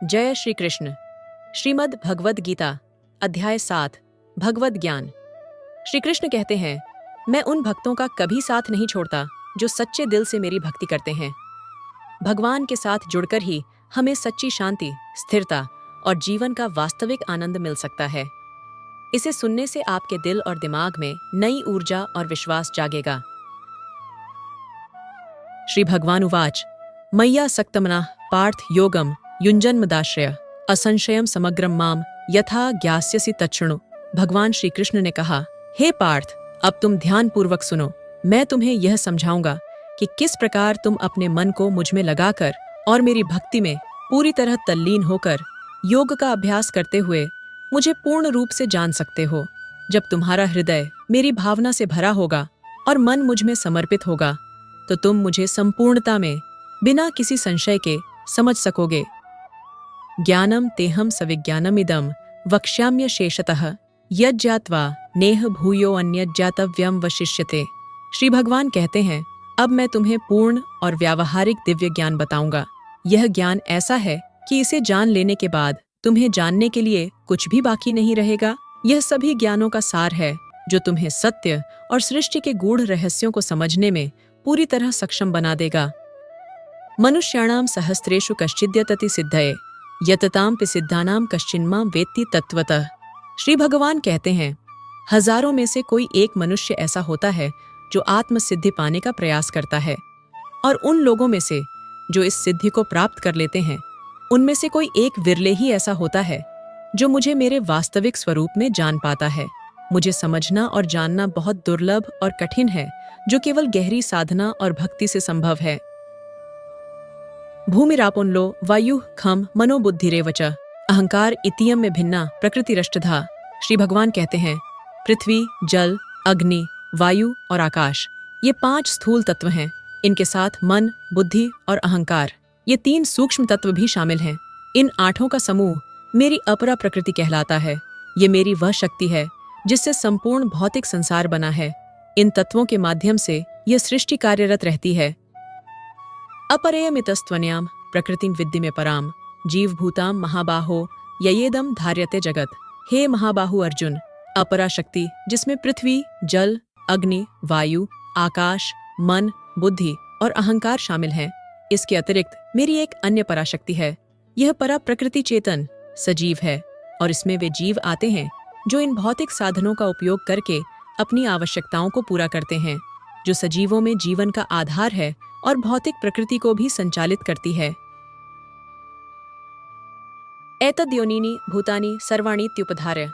जय श्री कृष्ण। श्रीमद् भगवद गीता अध्याय 7 भगवद ज्ञान। श्री कृष्ण कहते हैं, मैं उन भक्तों का कभी साथ नहीं छोड़ता जो सच्चे दिल से मेरी भक्ति करते हैं। भगवान के साथ जुड़कर ही हमें सच्ची शांति, स्थिरता और जीवन का वास्तविक आनंद मिल सकता है। इसे सुनने से आपके दिल और दिमाग में नई ऊर्जा और विश्वास जागेगा। श्री भगवान उवाच मय्या सक्तमनः पार्थ योगम युञ्जन्मदाश्रय असंशयम समग्रम माम यथा ज्ञास्यसि तच्छृणु। भगवान श्री कृष्ण ने कहा, हे पार्थ, अब तुम ध्यान पूर्वक सुनो। मैं तुम्हें यह समझाऊंगा कि किस प्रकार तुम अपने मन को मुझ में लगाकर और मेरी भक्ति में पूरी तरह तल्लीन होकर योग का अभ्यास करते हुए मुझे पूर्ण रूप से जान सकते हो। जब तुम्हारा हृदय मेरी भावना से भरा होगा और मन मुझ में समर्पित होगा, तो तुम मुझे संपूर्णता में बिना किसी संशय के समझ सकोगे। ज्ञानम तेहम सविज्ञानमिदं वक्ष्याम्य शेषतः यज्ञात्वा नेह भूयो अन्यज्ञातव्यम वशिष्यते। श्री भगवान कहते हैं, अब मैं तुम्हें पूर्ण और व्यावहारिक दिव्य ज्ञान बताऊंगा। यह ज्ञान ऐसा है कि इसे जान लेने के बाद तुम्हें जानने के लिए कुछ भी बाकी नहीं रहेगा। यह सभी ज्ञानों का सार है जो तुम्हें सत्य और सृष्टि के गूढ़ रहस्यों को समझने में पूरी तरह सक्षम बना देगा। मनुष्याणाम सहस्त्रेषु कश्चिद्यतति सिद्धये यतताम सिद्धानाम कश्चिन्मां वेत्ति तत्वतः। श्री भगवान कहते हैं, हजारों में से कोई एक मनुष्य ऐसा होता है जो आत्म सिद्धि पाने का प्रयास करता है, और उन लोगों में से जो इस सिद्धि को प्राप्त कर लेते हैं, उनमें से कोई एक विरले ही ऐसा होता है जो मुझे मेरे वास्तविक स्वरूप में जान पाता है। मुझे समझना और जानना बहुत दुर्लभ और कठिन है, जो केवल गहरी साधना और भक्ति से संभव है। भूमिरापोन्लो वायु खम मनोबुद्धिरेव च अहंकार इतियम में भिन्ना प्रकृतिरष्टधा। श्री भगवान कहते हैं, पृथ्वी, जल, अग्नि, वायु और आकाश, ये 5 स्थूल तत्व हैं। इनके साथ मन, बुद्धि और अहंकार, ये 3 सूक्ष्म तत्व भी शामिल हैं। इन 8 का समूह मेरी अपरा प्रकृति कहलाता है। ये मेरी वह शक्ति है जिससे संपूर्ण भौतिक संसार बना है। इन तत्वों के माध्यम से यह सृष्टि कार्यरत रहती है। अपरेयमितस्त्वन्याम प्रकृतिं विद्धि में पराम जीवभूताम महाबाहो ययेदम धार्यते जगत। हे महाबाहु अर्जुन, अपरा शक्ति जिसमें पृथ्वी, जल, अग्नि, वायु, आकाश, मन, बुद्धि और अहंकार शामिल हैं। इसके अतिरिक्त मेरी एक अन्य पराशक्ति है। यह परा प्रकृति चेतन सजीव है, और इसमें वे जीव आते हैं जो इन भौतिक साधनों का उपयोग करके अपनी आवश्यकताओं को पूरा करते हैं, जो सजीवों में जीवन का आधार है और भौतिक प्रकृति को भी संचालित करती है। एतद्योनीनि भूतानि सर्वाणीत्युपधार्य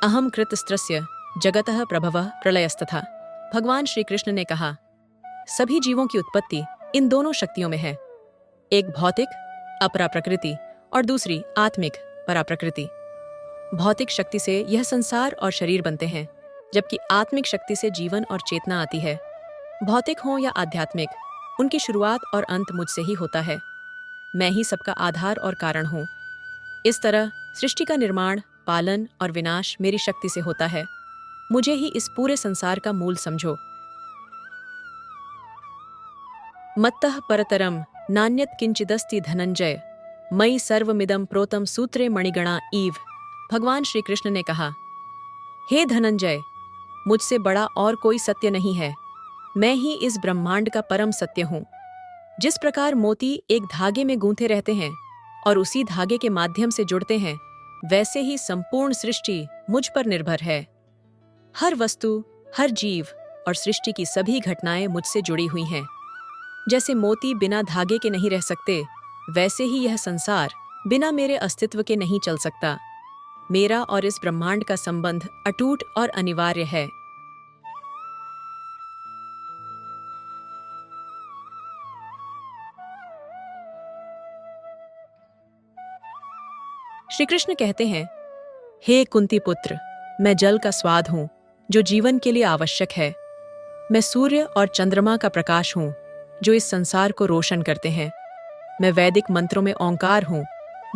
अहम कृतस्त्रस्य जगतः प्रभवः प्रलयस्तथा। भगवान श्री कृष्ण ने कहा, सभी जीवों की उत्पत्ति इन दोनों शक्तियों में है। एक भौतिक अपरा प्रकृति और दूसरी आत्मिक परा प्रकृति। भौतिक शक्ति से यह संसार और शरीर बनते हैं, जबकि आत्मिक शक्ति से जीवन और चेतना आती है। भौतिक हो या आध्यात्मिक, उनकी शुरुआत और अंत मुझसे ही होता है। मैं ही सबका आधार और कारण हूँ। इस तरह सृष्टि का निर्माण, पालन और विनाश मेरी शक्ति से होता है। मुझे ही इस पूरे संसार का मूल समझो। मत्तः परतरम नान्यत् किंचिदस्ति धनंजय मयि सर्वमिदं प्रोतम सूत्रे मणिगणा ईव। भगवान श्री कृष्ण ने कहा, हे धनंजय, मुझसे बड़ा और कोई सत्य नहीं है। मैं ही इस ब्रह्मांड का परम सत्य हूँ। जिस प्रकार मोती एक धागे में गूंथे रहते हैं और उसी धागे के माध्यम से जुड़ते हैं, वैसे ही संपूर्ण सृष्टि मुझ पर निर्भर है। हर वस्तु, हर जीव और सृष्टि की सभी घटनाएं मुझसे जुड़ी हुई हैं। जैसे मोती बिना धागे के नहीं रह सकते, वैसे ही यह संसार बिना मेरे अस्तित्व के नहीं चल सकता। मेरा और इस ब्रह्मांड का संबंध अटूट और अनिवार्य है। श्री कृष्ण कहते हैं, हे कुंती पुत्र, मैं जल का स्वाद हूँ जो जीवन के लिए आवश्यक है। मैं सूर्य और चंद्रमा का प्रकाश हूँ जो इस संसार को रोशन करते हैं। मैं वैदिक मंत्रों में ओंकार हूँ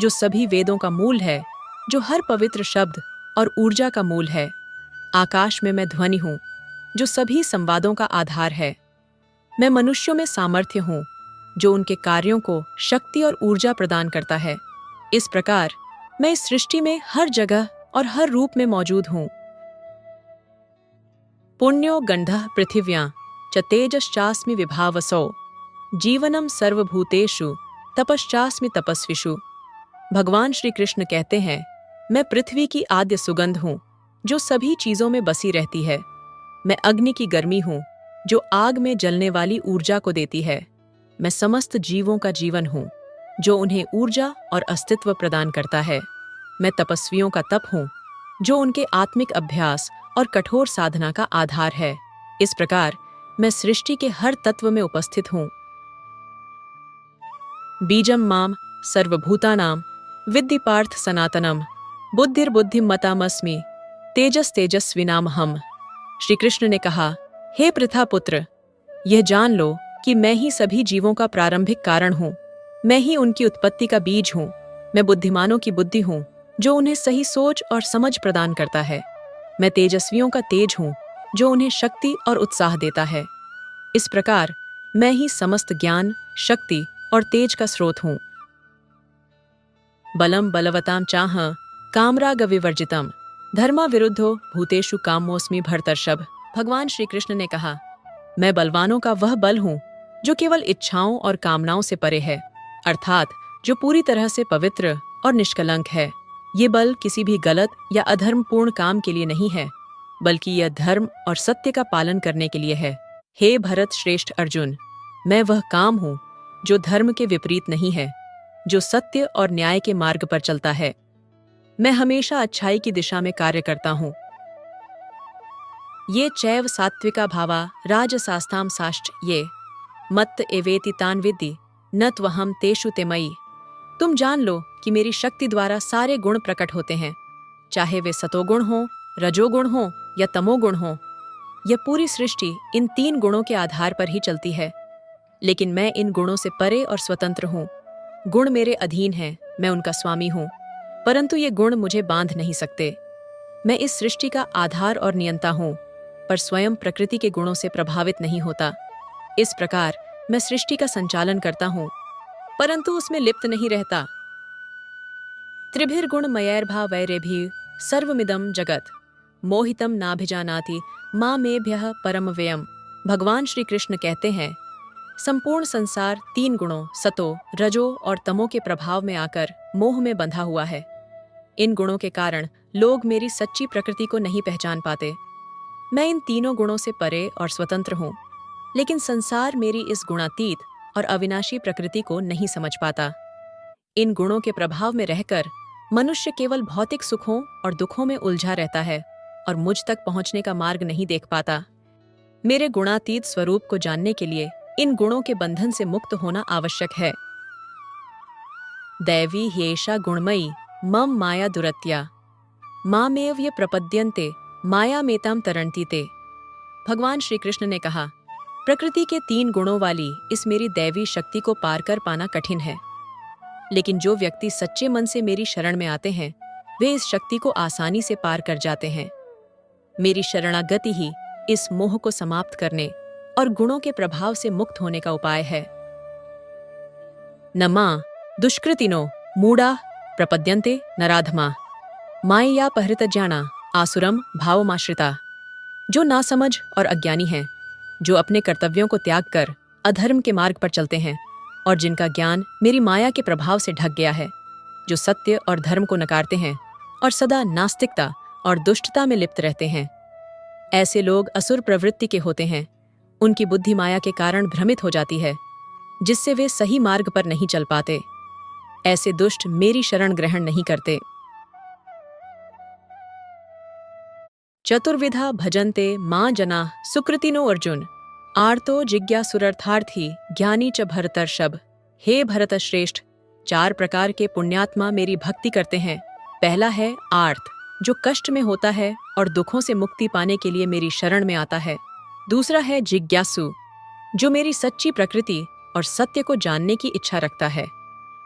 जो सभी वेदों का मूल है, जो हर पवित्र शब्द और ऊर्जा का मूल है। आकाश में मैं ध्वनि हूँ जो सभी संवादों का आधार है। मैं मनुष्यों में सामर्थ्य हूँ जो उनके कार्यों को शक्ति और ऊर्जा प्रदान करता है। इस प्रकार मैं इस सृष्टि में हर जगह और हर रूप में मौजूद हूँ। पुण्यो गंधः पृथिव्यां च तेजश्चास्मि विभावसौ जीवनम सर्वभूतेषु तपश्चास्मि तपस्विषु। भगवान श्री कृष्ण कहते हैं, मैं पृथ्वी की आद्य सुगंध हूँ जो सभी चीजों में बसी रहती है। मैं अग्नि की गर्मी हूँ जो आग में जलने वाली ऊर्जा को देती है। मैं समस्त जीवों का जीवन हूँ जो उन्हें ऊर्जा और अस्तित्व प्रदान करता है। मैं तपस्वियों का तप हूँ जो उनके आत्मिक अभ्यास और कठोर साधना का आधार है। इस प्रकार मैं सृष्टि के हर तत्व में उपस्थित हूँ। बीजम माम सर्वभूतानां विद्धि पार्थ सनातनम बुद्धिर्बुद्धिमतामस्मि तेजस तेजस्विनामहम्। श्री कृष्ण ने कहा, हे पृथा पुत्र, यह जान लो कि मैं ही सभी जीवों का प्रारंभिक कारण हूँ। मैं ही उनकी उत्पत्ति का बीज हूँ। मैं बुद्धिमानों की बुद्धि हूँ जो उन्हें सही सोच और समझ प्रदान करता है। मैं तेजस्वियों का तेज हूँ जो उन्हें शक्ति और उत्साह देता है। इस प्रकार मैं ही समस्त ज्ञान, शक्ति और तेज का स्रोत हूँ। बलम बलवताम चाह कामराग विवर्जितम धर्मा विरुद्धो भूतेषु कामोस्मि भरतर्षभ। भगवान श्री कृष्ण ने कहा, मैं बलवानों का वह बल हूँ जो केवल इच्छाओं और कामनाओं से परे है, अर्थात जो पूरी तरह से पवित्र और निष्कलंक है। ये बल किसी भी गलत या अधर्मपूर्ण काम के लिए नहीं है, बल्कि यह धर्म और सत्य का पालन करने के लिए है। हे भरत श्रेष्ठ अर्जुन, मैं वह काम हूँ जो धर्म के विपरीत नहीं है, जो सत्य और न्याय के मार्ग पर चलता है। मैं हमेशा अच्छाई की दिशा में कार्य करता हूँ। ये चैव सात्विका भावा राजसास्ताम साश्च ये मत्त एवेति तान विद्धि न त्वहम तेषु ते मयि। तुम जान लो कि मेरी शक्ति द्वारा सारे गुण प्रकट होते हैं, चाहे वे सतोगुण हो, रजोगुण हो या तमोगुण हो। यह पूरी सृष्टि इन 3 गुणों के आधार पर ही चलती है, लेकिन मैं इन गुणों से परे और स्वतंत्र हूँ। गुण मेरे अधीन हैं, मैं उनका स्वामी हूँ, परंतु ये गुण मुझे बांध नहीं सकते। मैं इस सृष्टि का आधार और नियंता हूँ, पर स्वयं प्रकृति के गुणों से प्रभावित नहीं होता। इस प्रकार मैं सृष्टि का संचालन करता हूँ, परंतु उसमें लिप्त नहीं रहता। त्रिभिर्गुण मयैर्भावैरेभिः सर्वमिदं जगत मोहितम नाभिजानाति मामेभ्यः परम व्ययम्। भगवान श्री कृष्ण कहते हैं, संपूर्ण संसार 3 गुणों सतो, रजो और तमो के प्रभाव में आकर मोह में बंधा हुआ है। इन गुणों के कारण लोग मेरी सच्ची प्रकृति को नहीं पहचान पाते। मैं इन तीनों गुणों से परे और स्वतंत्र हूँ, लेकिन संसार मेरी इस गुणातीत और अविनाशी प्रकृति को नहीं समझ पाता। इन गुणों के प्रभाव में रहकर मनुष्य केवल भौतिक सुखों और दुखों में उलझा रहता है और मुझ तक पहुंचने का मार्ग नहीं देख पाता। मेरे गुणातीत स्वरूप को जानने के लिए इन गुणों के बंधन से मुक्त होना आवश्यक है। दैवी ह्येषा गुणमयी मम माया दुरत्या मामेव ये प्रपद्यन्ते माया मेताम तरन्ति ते। भगवान श्री कृष्ण ने कहा, प्रकृति के 3 गुणों वाली इस मेरी दैवी शक्ति को पार कर पाना कठिन है, लेकिन जो व्यक्ति सच्चे मन से मेरी शरण में आते हैं वे इस शक्ति को आसानी से पार कर जाते हैं। मेरी शरणागति ही इस मोह को समाप्त करने और गुणों के प्रभाव से मुक्त होने का उपाय है। न मां दुष्कृतिनो मूढ़ा प्रपद्यन्ते नराधमा माया परिहृतज्ञाना आसुरम भावमाश्रिता। जो नासमझ और अज्ञानी हैं, जो अपने कर्तव्यों को त्याग कर अधर्म के मार्ग पर चलते हैं और जिनका ज्ञान मेरी माया के प्रभाव से ढक गया है, जो सत्य और धर्म को नकारते हैं और सदा नास्तिकता और दुष्टता में लिप्त रहते हैं, ऐसे लोग असुर प्रवृत्ति के होते हैं। उनकी बुद्धि माया के कारण भ्रमित हो जाती है, जिससे वे सही मार्ग पर नहीं चल पाते। ऐसे दुष्ट मेरी शरण ग्रहण नहीं करते। चतुर्विधा भजन्ते मां जना सुकृतिनो अर्जुन आर्तो जिज्ञासुरर्थार्थी ज्ञानी च भरतर्षभ। हे भरत श्रेष्ठ, 4 प्रकार के पुण्यात्मा मेरी भक्ति करते हैं। पहला है आर्त, जो कष्ट में होता है और दुखों से मुक्ति पाने के लिए मेरी शरण में आता है। दूसरा है जिज्ञासु, जो मेरी सच्ची प्रकृति और सत्य को जानने की इच्छा रखता है।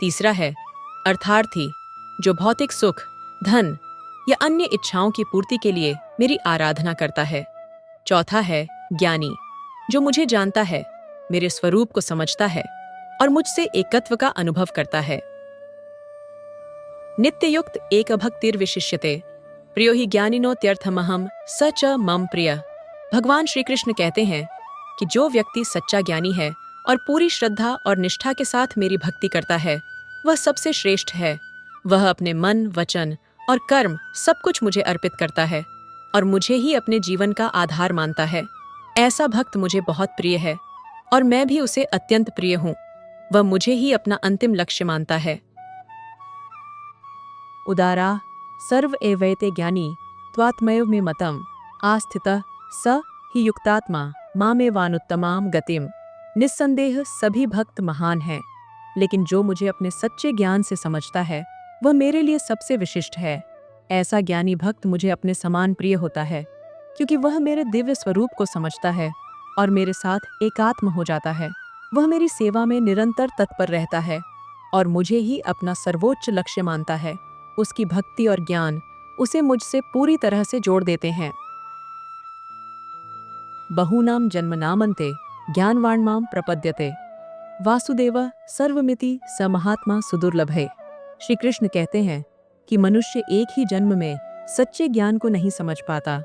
तीसरा है अर्थार्थी, जो भौतिक सुख, धन या अन्य इच्छाओं की पूर्ति के लिए मेरी आराधना करता है। चौथा है ज्ञानी, जो मुझे जानता है, मेरे स्वरूप को समझता है और मुझसे एकत्व का अनुभव करता है। नित्ययुक्त एक भक्तिर्विशिष्यते प्रियो ही ज्ञानिनोत्यर्थमहम स च मम प्रिय। भगवान श्री कृष्ण कहते हैं कि जो व्यक्ति सच्चा ज्ञानी है और पूरी श्रद्धा और निष्ठा के साथ मेरी भक्ति करता है वह सबसे श्रेष्ठ है। वह अपने मन, वचन और कर्म सब कुछ मुझे अर्पित करता है और मुझे ही अपने जीवन का आधार मानता है। ऐसा भक्त मुझे बहुत प्रिय है और मैं भी उसे अत्यंत प्रिय हूँ। वह मुझे ही अपना अंतिम लक्ष्य मानता है। उदारा सर्व एवैते ज्ञानी त्वात्मैव मे मतम आस्थितः स ही युक्तात्मा मामेवानुत्तमाम गतिम। निस्संदेह सभी भक्त महान हैं, लेकिन जो मुझे अपने सच्चे ज्ञान से समझता है वह मेरे लिए सबसे विशिष्ट है। ऐसा ज्ञानी भक्त मुझे अपने समान प्रिय होता है, क्योंकि वह मेरे दिव्य स्वरूप को समझता है और मेरे साथ एकात्म हो जाता है। वह मेरी सेवा में निरंतर तत्पर रहता है और मुझे ही अपना सर्वोच्च लक्ष्य मानता है। उसकी भक्ति और ज्ञान उसे मुझसे पूरी तरह से जोड़ देते हैं। बहूनाम जन्मनामन्ते ज्ञानवान् मां प्रपद्यते वासुदेव सर्वमिति स महात्मा सुदुर्लभे। श्री कृष्ण कहते हैं कि मनुष्य एक ही जन्म में सच्चे ज्ञान को नहीं समझ पाता।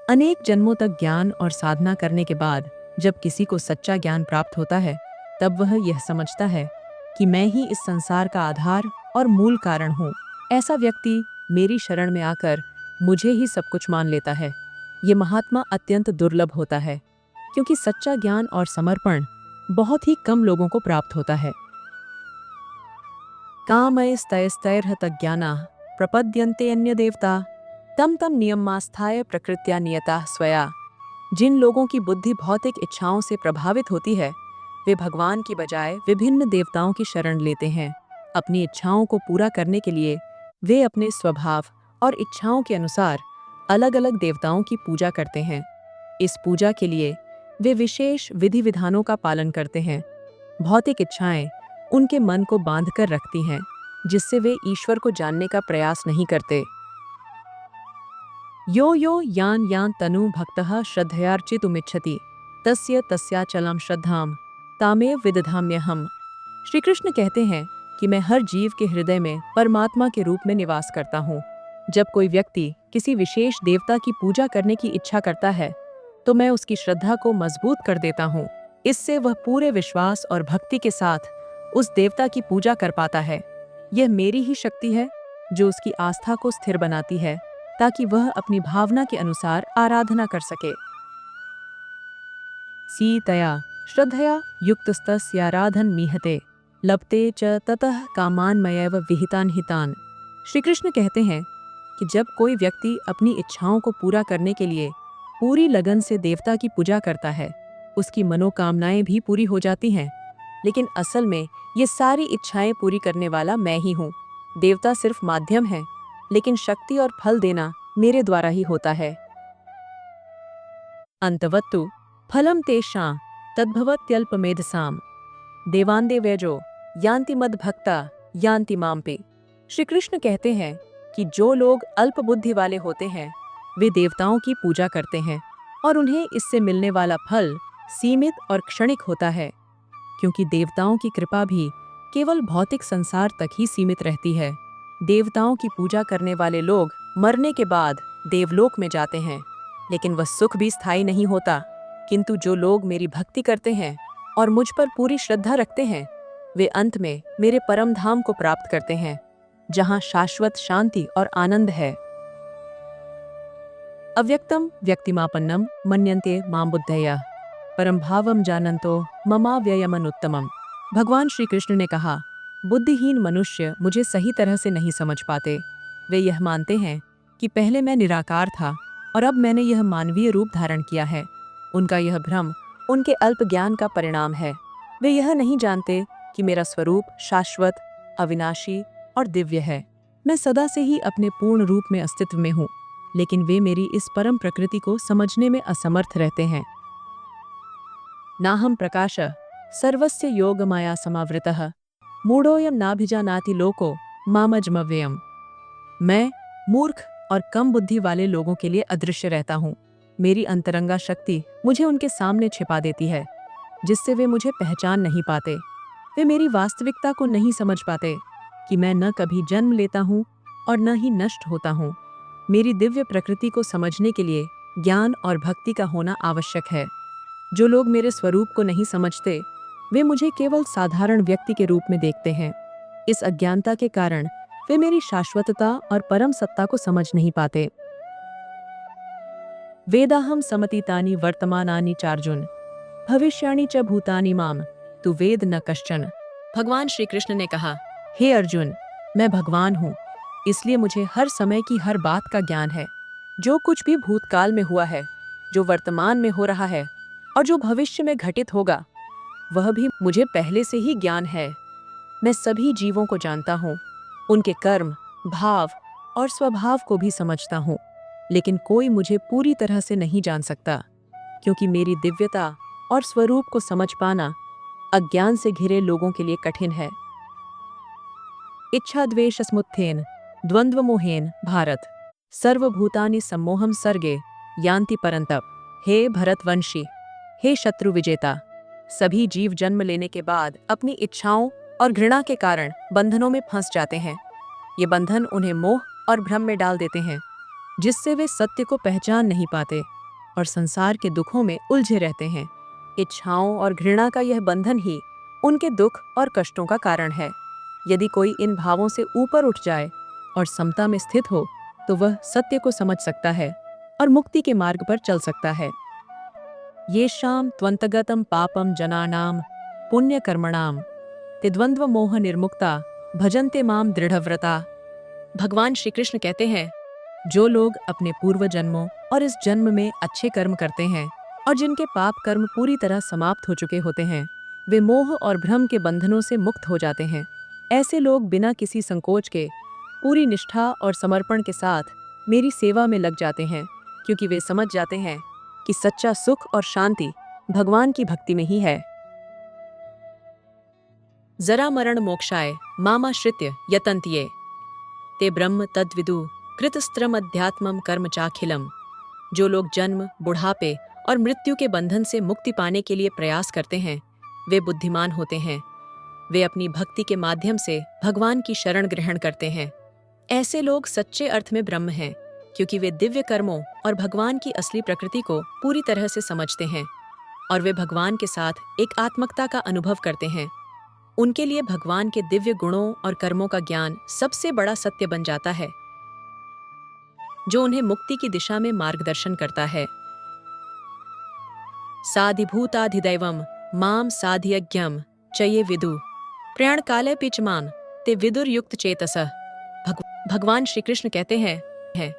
अनेक जन्मों तक ज्ञान और साधना करने के बाद जब किसी को सच्चा ज्ञान प्राप्त होता है तब वह यह समझता है कि मैं ही इस संसार का आधार और मूल कारण हूँ। ऐसा व्यक्ति मेरी शरण में आकर मुझे ही सब कुछ मान लेता है। ये महात्मा अत्यंत दुर्लभ होता है, क्योंकि सच्चा ज्ञान और समर्पण बहुत ही कम लोगों को प्राप्त होता है। कामैस्तैस्तैर्हतज्ञानाः प्रपद्यन्ते अन्य देवता तम तम नियमास्थाय प्रकृत्या नियता स्वया। जिन लोगों की बुद्धि भौतिक इच्छाओं से प्रभावित होती है वे भगवान की बजाय विभिन्न देवताओं की शरण लेते हैं। अपनी इच्छाओं को पूरा करने के लिए वे अपने स्वभाव और इच्छाओं के अनुसार अलग अलग देवताओं की पूजा करते हैं। इस पूजा के लिए वे विशेष विधि विधानों का पालन करते हैं। भौतिक इच्छाएं उनके मन को बांध कर रखती हैं, जिससे वे ईश्वर को जानने का प्रयास नहीं करते। यो यो यान यान तनु भक्तः श्रद्धयार्चितुमिच्छति तस्य तस्याचलं श्रद्धाम तामेव विदधाम्यहम्। श्री कृष्ण कहते हैं कि मैं हर जीव के हृदय में परमात्मा के रूप में निवास करता हूँ। जब कोई व्यक्ति किसी विशेष देवता की पूजा करने की इच्छा करता है तो मैं उसकी श्रद्धा को मजबूत कर देता हूँ। इससे वह पूरे विश्वास और भक्ति के साथ उस देवता की पूजा कर पाता है। यह मेरी ही शक्ति है जो उसकी आस्था को स्थिर बनाती है, ताकि वह अपनी भावना के अनुसार आराधना कर सके। सीतया श्रद्धया युक्तस्तस्याराधन मीहते लभते च ततः कामान्मयैव विहितान् हितान्। श्री कृष्ण कहते हैं कि जब कोई व्यक्ति अपनी इच्छाओं को पूरा करने के लिए पूरी लगन से देवता की पूजा करता है, उसकी मनोकामनाएं भी पूरी हो जाती हैं। लेकिन असल में ये सारी इच्छाएं पूरी करने वाला मैं ही हूँ। देवता सिर्फ माध्यम है, लेकिन शक्ति और फल देना मेरे द्वारा ही होता है। अंतवत्तु फलम तेषां तद्भवत्यल्पमेधसाम् देवान्देवैजो यान्ति मद्भक्ता यान्ति माम्पि। श्री कृष्ण कहते हैं कि जो लोग अल्प बुद्धि वाले होते हैं वे देवताओं की पूजा करते हैं और उन्हें इससे मिलने वाला फल सीमित और क्षणिक होता है, क्योंकि देवताओं की कृपा भी केवल भौतिक संसार तक ही सीमित रहती है। देवताओं की पूजा करने वाले लोग मरने के बाद देवलोक में जाते हैं, लेकिन वह सुख भी स्थायी नहीं होता। किंतु जो लोग मेरी भक्ति करते हैं और मुझ पर पूरी श्रद्धा रखते हैं वे अंत में मेरे परम धाम को प्राप्त करते हैं, जहाँ शाश्वत शांति और आनंद है। अव्यक्तम व्यक्तिमापन्नम मन्यन्ते मां बुद्धयः परम भावम जानन्तो ममाव्ययमनुत्तमम्। भगवान श्री कृष्ण ने कहा, बुद्धिहीन मनुष्य मुझे सही तरह से नहीं समझ पाते। वे यह मानते हैं कि पहले मैं निराकार था और अब मैंने यह मानवीय रूप धारण किया है। उनका यह भ्रम उनके अल्प ज्ञान का परिणाम है। वे यह नहीं जानते कि मेरा स्वरूप शाश्वत, अविनाशी और दिव्य है। मैं सदा से ही अपने पूर्ण रूप में अस्तित्व में हूँ, लेकिन वे मेरी इस परम प्रकृति को समझने में असमर्थ रहते हैं। नाहं प्रकाश सर्वस्य योगमाया समावृतः मूढ़ोऽयं नाभिजानाति लोको मामजमव्ययम्। मैं मूर्ख और कम बुद्धि वाले लोगों के लिए अदृश्य रहता हूँ। मेरी अंतरंगा शक्ति मुझे उनके सामने छिपा देती है, जिससे वे मुझे पहचान नहीं पाते। वे मेरी वास्तविकता को नहीं समझ पाते कि मैं न कभी जन्म लेता हूँ और न ही नष्ट होता हूँ। मेरी दिव्य प्रकृति को समझने के लिए ज्ञान और भक्ति का होना आवश्यक है। जो लोग मेरे स्वरूप को नहीं समझते, वे मुझे केवल साधारण व्यक्ति के रूप में देखते हैं। इस अज्ञानता के कारण वे मेरी शाश्वतता और परम सत्ता को समझ नहीं पाते। वेदाहम समतीतानि वर्तमानानि चार्जुन भविष्याणि च भूतानि माम तु वेद न कश्चन। भगवान श्री कृष्ण ने कहा, हे अर्जुन, मैं भगवान हूँ, इसलिए मुझे हर समय की हर बात का ज्ञान है। जो कुछ भी भूतकाल में हुआ है, जो वर्तमान में हो रहा है और जो भविष्य में घटित होगा, वह भी मुझे पहले से ही ज्ञान है। मैं सभी जीवों को जानता हूँ, उनके कर्म, भाव और स्वभाव को भी समझता हूँ, लेकिन कोई मुझे पूरी तरह से नहीं जान सकता, क्योंकि मेरी दिव्यता और स्वरूप को समझ पाना अज्ञान से घिरे लोगों के लिए कठिन है। इच्छा द्वेष स्मुत्थेन द्वंद्व मोहेन भारत सर्वभूतानि सम्मोहम सर्गे यान्ति परंतप। हे भरतवंशी, हे शत्रु विजेता, सभी जीव जन्म लेने के बाद अपनी इच्छाओं और घृणा के कारण बंधनों में फंस जाते हैं। ये बंधन उन्हें मोह और भ्रम में डाल देते हैं, जिससे वे सत्य को पहचान नहीं पाते और संसार के दुखों में उलझे रहते हैं। इच्छाओं और घृणा का यह बंधन ही उनके दुख और कष्टों का कारण है। यदि कोई इन भावों से ऊपर उठ जाए और समता में स्थित हो, तो वह सत्य को समझ सकता है और मुक्ति के मार्ग पर चल सकता है। ये शाम त्वंतगतम पापम जनानाम पुण्य कर्मणाम ते द्वंद्व मोह निर्मुक्ता भजन्ते माम दृढ़व्रता। भगवान श्री कृष्ण कहते हैं, जो लोग अपने पूर्व जन्मों और इस जन्म में अच्छे कर्म करते हैं और जिनके पाप कर्म पूरी तरह समाप्त हो चुके होते हैं, वे मोह और भ्रम के बंधनों से मुक्त हो जाते हैं। ऐसे लोग बिना किसी संकोच के पूरी निष्ठा और समर्पण के साथ मेरी सेवा में लग जाते हैं, क्योंकि वे समझ जाते हैं कि सच्चा सुख और शांति भगवान की भक्ति में ही है। जरा मरण मोक्षाय मामाश्रित्य यतन्ति ते ब्रह्म तद्विदु कृतस्त्रम अध्यात्मम कर्म चाखिलम। जो लोग जन्म, बुढ़ापे और मृत्यु के बंधन से मुक्ति पाने के लिए प्रयास करते हैं, वे बुद्धिमान होते हैं। वे अपनी भक्ति के माध्यम से भगवान की शरण ग्रहण करते हैं। ऐसे लोग सच्चे अर्थ में ब्रह्म हैं, क्योंकि वे दिव्य कर्मों और भगवान की असली प्रकृति को पूरी तरह से समझते हैं और वे भगवान के साथ एक आत्मकता का अनुभव करते हैं। उनके लिए भगवान के दिव्य गुणों और कर्मों का ज्ञान सबसे बड़ा सत्य बन जाता है, जो उन्हें मुक्ति की दिशा में मार्गदर्शन करता है। साधिभूताधिदैवम माम साधियज्ञम चये विदु प्रयाण काले पिच माम ते विदुर युक्त चेतसः। भगवान श्री कृष्ण कहते हैं,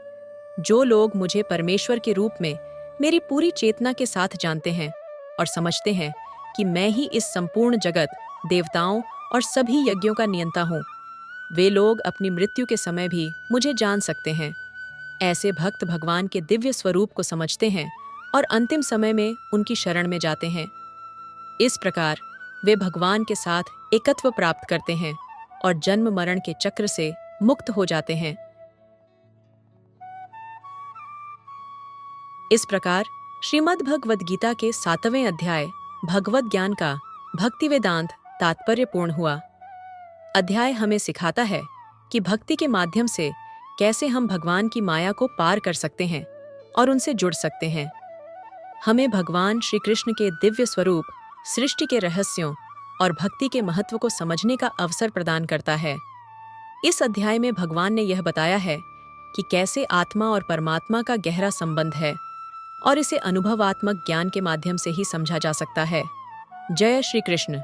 जो लोग मुझे परमेश्वर के रूप में मेरी पूरी चेतना के साथ जानते हैं और समझते हैं कि मैं ही इस संपूर्ण जगत, देवताओं और सभी यज्ञों का नियंता हूँ, वे लोग अपनी मृत्यु के समय भी मुझे जान सकते हैं। ऐसे भक्त भगवान के दिव्य स्वरूप को समझते हैं और अंतिम समय में उनकी शरण में जाते हैं। इस प्रकार वे भगवान के साथ एकत्व प्राप्त करते हैं और जन्म मरण के चक्र से मुक्त हो जाते हैं। इस प्रकार श्रीमद् भगवद गीता के 7वें अध्याय भगवत ज्ञान का भक्ति वेदांत तात्पर्यपूर्ण हुआ। अध्याय हमें सिखाता है कि भक्ति के माध्यम से कैसे हम भगवान की माया को पार कर सकते हैं और उनसे जुड़ सकते हैं। हमें भगवान श्री कृष्ण के दिव्य स्वरूप, सृष्टि के रहस्यों और भक्ति के महत्व को समझने का अवसर प्रदान करता है। इस अध्याय में भगवान ने यह बताया है कि कैसे आत्मा और परमात्मा का गहरा संबंध है और इसे अनुभवात्मक ज्ञान के माध्यम से ही समझा जा सकता है। जय श्री कृष्ण।